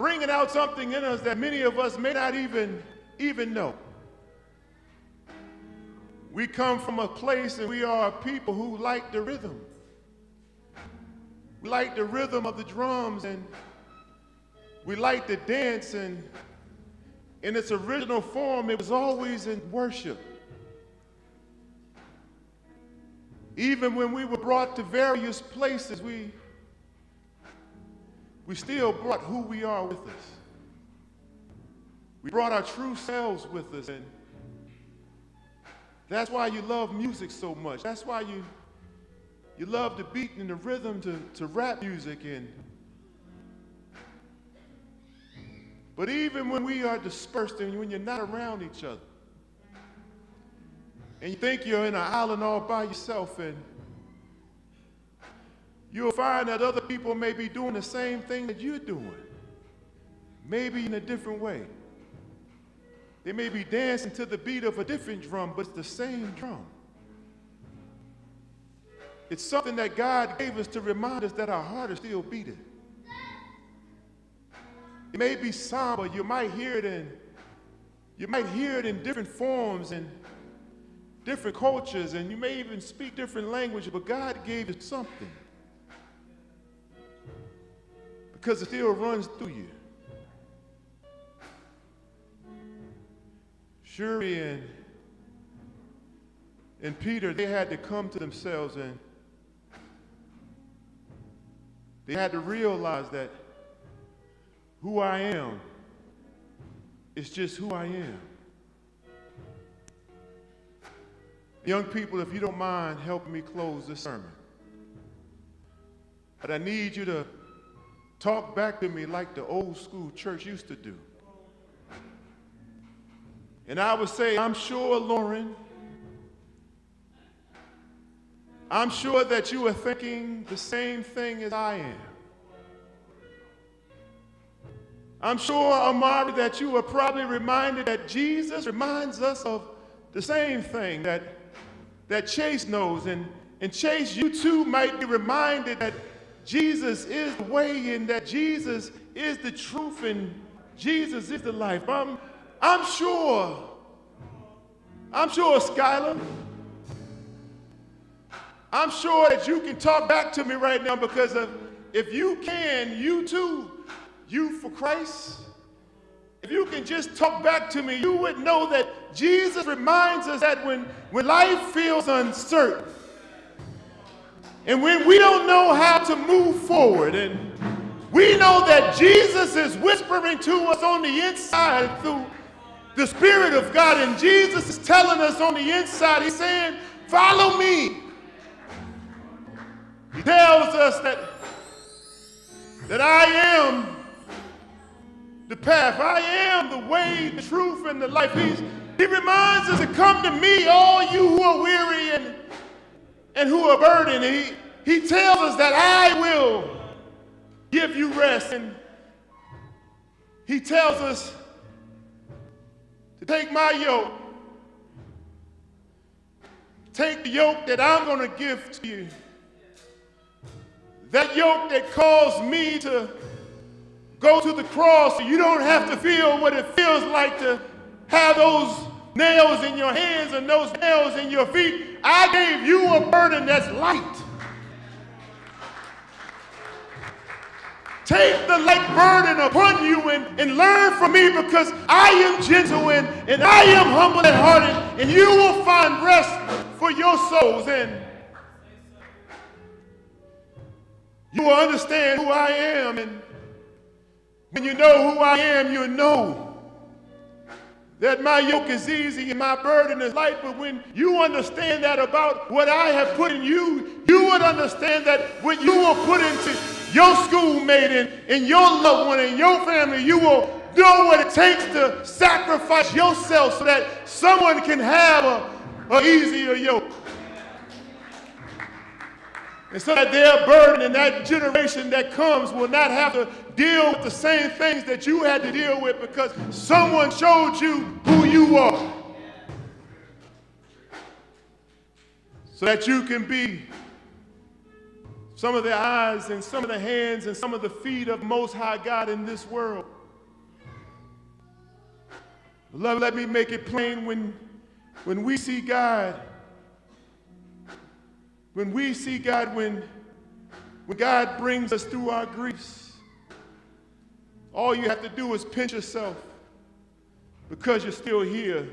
bringing out something in us that many of us may not even know. We come from a place and we are a people who like the rhythm. We like the rhythm of the drums, and we like to dance, and in its original form, it was always in worship. Even when we were brought to various places, we still brought who we are with us. We brought our true selves with us, and that's why you love music so much. That's why you love the beat and the rhythm to rap music. But even when we are dispersed and when you're not around each other, and you think you're in an island all by yourself, and you'll find that other people may be doing the same thing that you're doing, maybe in a different way. They may be dancing to the beat of a different drum, but it's the same drum. It's something that God gave us to remind us that our heart is still beating. It may be somber, you might hear it in different forms and different cultures, and you may even speak different languages, but God gave it something because it still runs through you. Shuri and Peter, they had to come to themselves, and they had to realize that who I am is just who I am. Young people, if you don't mind helping me close this sermon, but I need you to talk back to me like the old school church used to do. And I would say, I'm sure, Lauren, I'm sure that you are thinking the same thing as I am. I'm sure, Amari, that you are probably reminded that Jesus reminds us of the same thing that Chase knows. And Chase, you too might be reminded that Jesus is the way, and that Jesus is the truth, and Jesus is the life. I'm sure, Skylar, I'm sure that you can talk back to me right now, because if you can, you too, you for Christ, if you can just talk back to me, you would know that Jesus reminds us that when life feels uncertain, and when we don't know how to move forward, and we know that Jesus is whispering to us on the inside through the Spirit of God, and Jesus is telling us on the inside, he's saying, follow me. He tells us that I am the path, I am the way, the truth, and the life. He reminds us to come to me, all you who are weary and who are burdened. He tells us that I will give you rest. And he tells us to take my yoke. Take the yoke that I'm going to give to you. That yoke that caused me to go to the cross, so you don't have to feel what it feels like to have those nails in your hands and those nails in your feet. I gave you a burden that's light. Take the light burden upon you and learn from me, because I am gentle and I am humble at heart, and you will find rest for your souls. And you will understand who I am, and when you know who I am, you'll know that my yoke is easy and my burden is light. But when you understand that about what I have put in you, you would understand that when you will put into your schoolmate and your loved one and your family, you will know what it takes to sacrifice yourself so that someone can have an easier yoke. And so that their burden and that generation that comes will not have to deal with the same things that you had to deal with, because someone showed you who you are. So that you can be some of the eyes and some of the hands and some of the feet of Most High God in this world. Beloved, let me make it plain, when we see God, when God brings us through our griefs, all you have to do is pinch yourself because you're still here.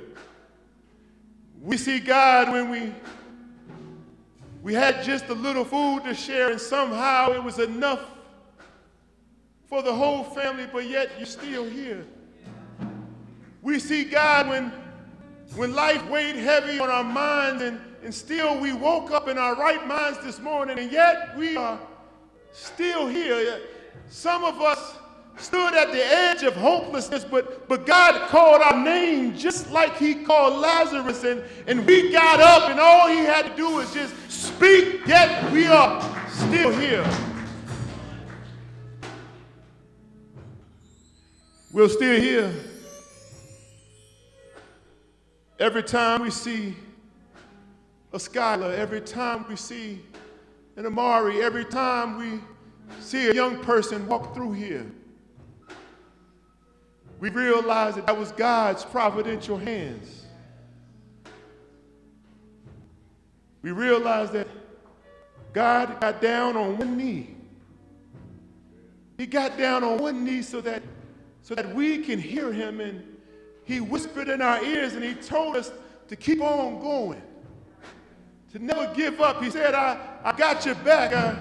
We see God when we had just a little food to share and somehow it was enough for the whole family, but yet you're still here. We see God when life weighed heavy on our minds and still we woke up in our right minds this morning, and yet we are still here. Some of us stood at the edge of hopelessness, but God called our name just like he called Lazarus, and we got up, and all he had to do was just speak, yet we are still here. We're still here. Every time we see a Skylar, every time we see an Amari, every time we see a young person walk through here, we realize that was God's providential hands. We realize that God got down on one knee. He got down on one knee so that we can hear him, and he whispered in our ears and he told us to keep on going, to never give up. He said, I got your back.